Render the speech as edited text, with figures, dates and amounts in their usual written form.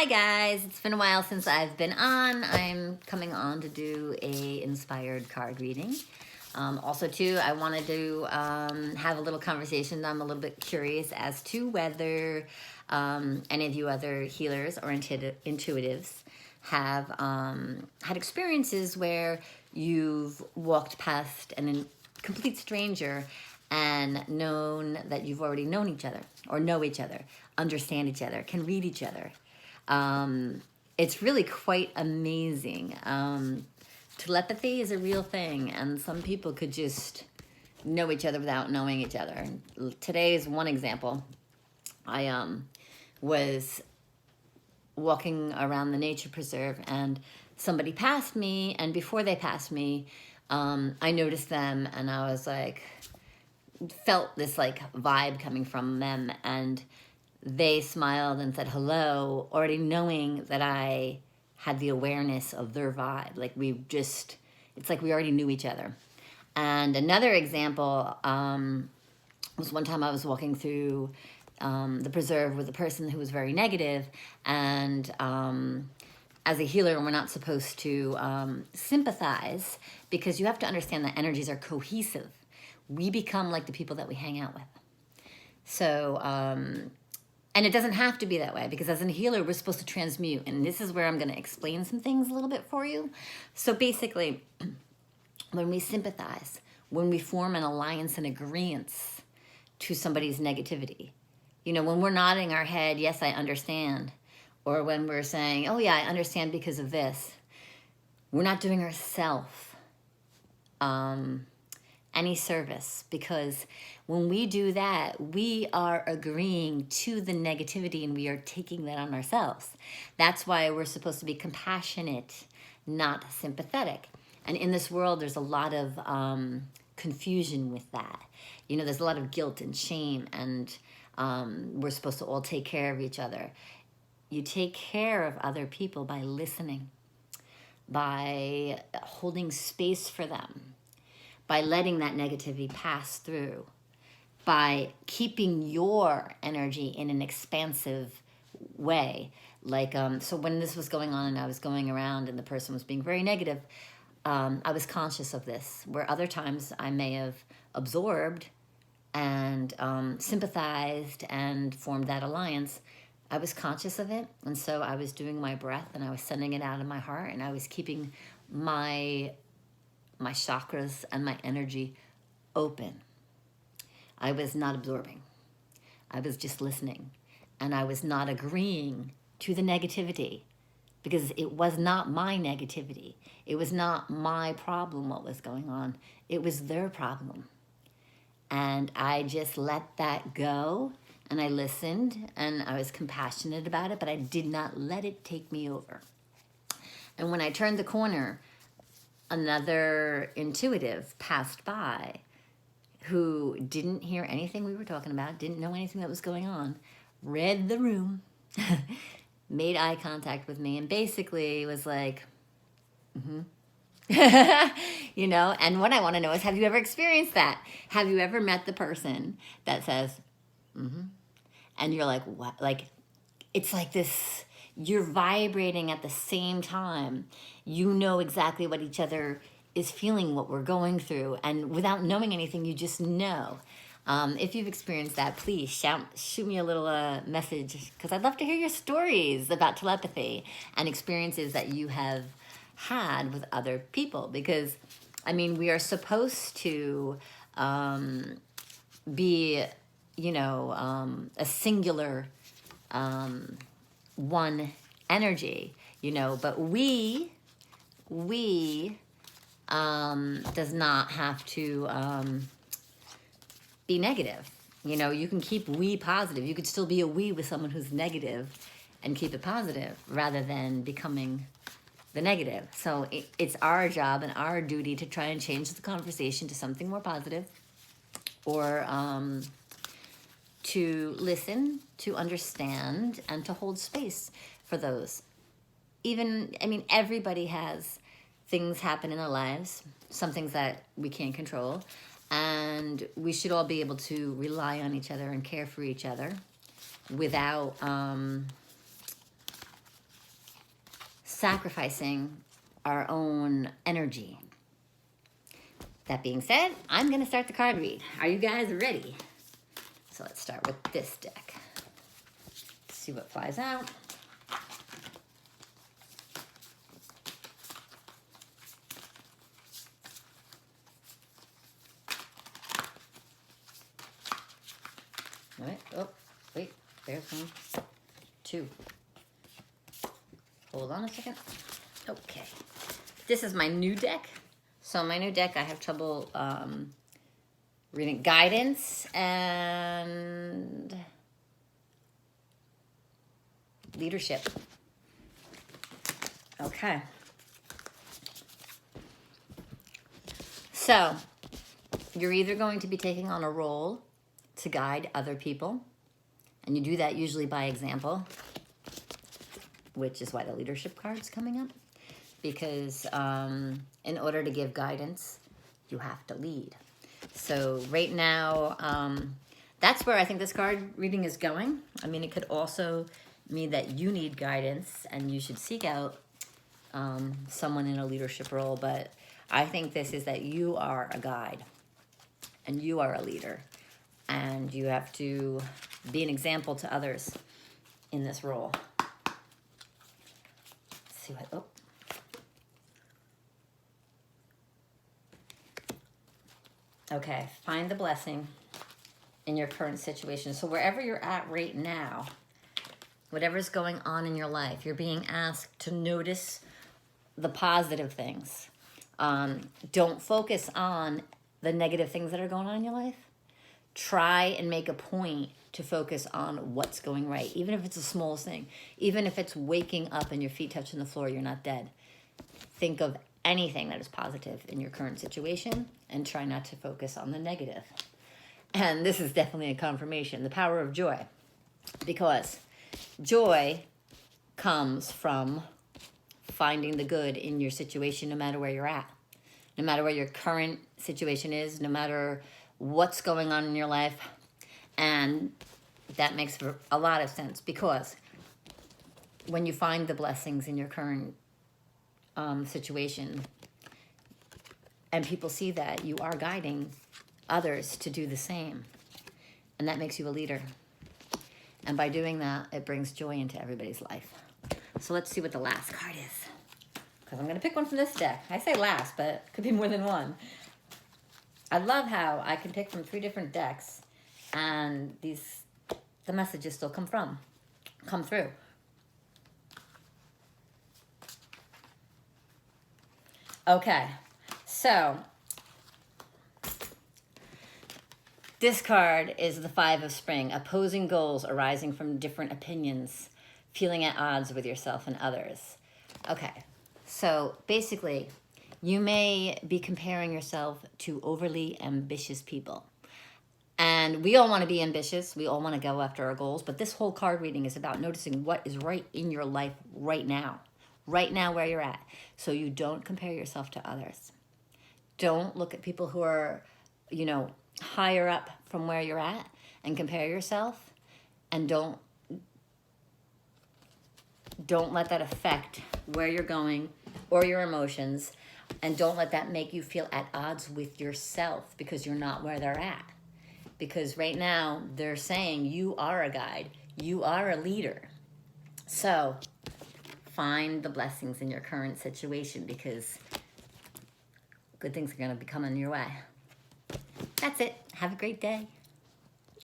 Hi guys, it's been a while since I've been on. I'm coming on to do a inspired card reading. Also too, I wanted to have a little conversation. I'm a little bit curious as to whether any of you other healers or intuitives have had experiences where you've walked past a complete stranger and known that you've already known each other or know each other, understand each other, can read each other. It's really quite amazing. Telepathy is a real thing, and some people could just know each other without knowing each other. Today is one example. I was walking around the nature preserve, and somebody passed me, and before they passed me, I noticed them, and I was like, felt this like vibe coming from them, and they smiled and said hello, already knowing that I had the awareness of their vibe. Like it's like we already knew each other. And another example was one time I was walking through the preserve with a person who was very negative, and as a healer, we're not supposed to sympathize, because you have to understand that energies are cohesive. We become like the people that we hang out with. So, and it doesn't have to be that way, because as a healer, we're supposed to transmute. And this is where I'm going to explain some things a little bit for you. So basically, when we sympathize, when we form an alliance and agreement to somebody's negativity, you know, when we're nodding our head, yes, I understand, or when we're saying, oh yeah, I understand because of this, we're not doing ourselves any service, because when we do that, we are agreeing to the negativity and we are taking that on ourselves. That's why we're supposed to be compassionate, not sympathetic. And in this world, there's a lot of confusion with that. You know, there's a lot of guilt and shame, and we're supposed to all take care of each other. You take care of other people by listening, by holding space for them, by letting that negativity pass through, by keeping your energy in an expansive way. Like, so when this was going on and I was going around and the person was being very negative, I was conscious of this, where other times I may have absorbed and sympathized and formed that alliance. I was conscious of it, and so I was doing my breath and I was sending it out of my heart, and I was keeping my chakras and my energy open. I was not absorbing. I was just listening. And I was not agreeing to the negativity, because it was not my negativity. It was not my problem what was going on. It was their problem. And I just let that go, and I listened, and I was compassionate about it, but I did not let it take me over. And when I turned the corner, another intuitive passed by who didn't hear anything we were talking about, didn't know anything that was going on, read the room, made eye contact with me, and basically was like, you know, and what I want to know is, have you ever experienced that? Have you ever met the person that says, and you're like, what? Like, it's like this, you're vibrating at the same time. You know exactly what each other is feeling, what we're going through, and without knowing anything, you just know. If you've experienced that, please shoot me a little message, because I'd love to hear your stories about telepathy and experiences that you have had with other people. Because, I mean, we are supposed to be, you know, a singular one energy, you know, but we does not have to be negative. You know, you can keep we positive. You could still be a we with someone who's negative and keep it positive, rather than becoming the negative. So it's our job and our duty to try and change the conversation to something more positive, or to listen, to understand, and to hold space for those. Even, I mean, everybody has things happen in their lives, some things that we can't control, and we should all be able to rely on each other and care for each other without sacrificing our own energy. That being said, I'm going to start the card read. Are you guys ready? So let's start with this deck. Let's see what flies out. All right. Oh, wait. There's one. Two. Hold on a second. Okay. This is my new deck. So my new deck, I have trouble reading guidance and leadership. Okay. So you're either going to be taking on a role to guide other people, and you do that usually by example, which is why the leadership card's coming up. Because in order to give guidance, you have to lead. So right now, that's where I think this card reading is going. I mean, it could also mean that you need guidance and you should seek out someone in a leadership role. But I think this is that you are a guide and you are a leader. And you have to be an example to others in this role. Let's see what, oh. Okay, find the blessing in your current situation. So wherever you're at right now, whatever's going on in your life, you're being asked to notice the positive things. Don't focus on the negative things that are going on in your life. Try and make a point to focus on what's going right, even if it's the smallest thing. Even if it's waking up and your feet touching the floor, you're not dead. Think of anything that is positive in your current situation and try not to focus on the negative. And this is definitely a confirmation, the power of joy, because joy comes from finding the good in your situation, no matter where you're at, no matter where your current situation is, no matter what's going on in your life. And that makes a lot of sense, because when you find the blessings in your current situation and people see that, you are guiding others to do the same, and that makes you a leader. And by doing that, it brings joy into everybody's life. So let's see what the last card is, because I'm going to pick one from this deck. I say last, but it could be more than one. I love how I can pick from 3 different decks and the messages still come through. Okay, so this card is the 5 of Spring, opposing goals arising from different opinions, feeling at odds with yourself and others. Okay, so basically, you may be comparing yourself to overly ambitious people. And we all want to be ambitious. We all want to go after our goals. But this whole card reading is about noticing what is right in your life right now where you're at. So you don't compare yourself to others. Don't look at people who are, higher up from where you're at and compare yourself. And don't let that affect where you're going or your emotions. And don't let that make you feel at odds with yourself, because you're not where they're at. Because right now they're saying you are a guide, you are a leader. So find the blessings in your current situation, because good things are going to be coming your way. That's it. Have a great day.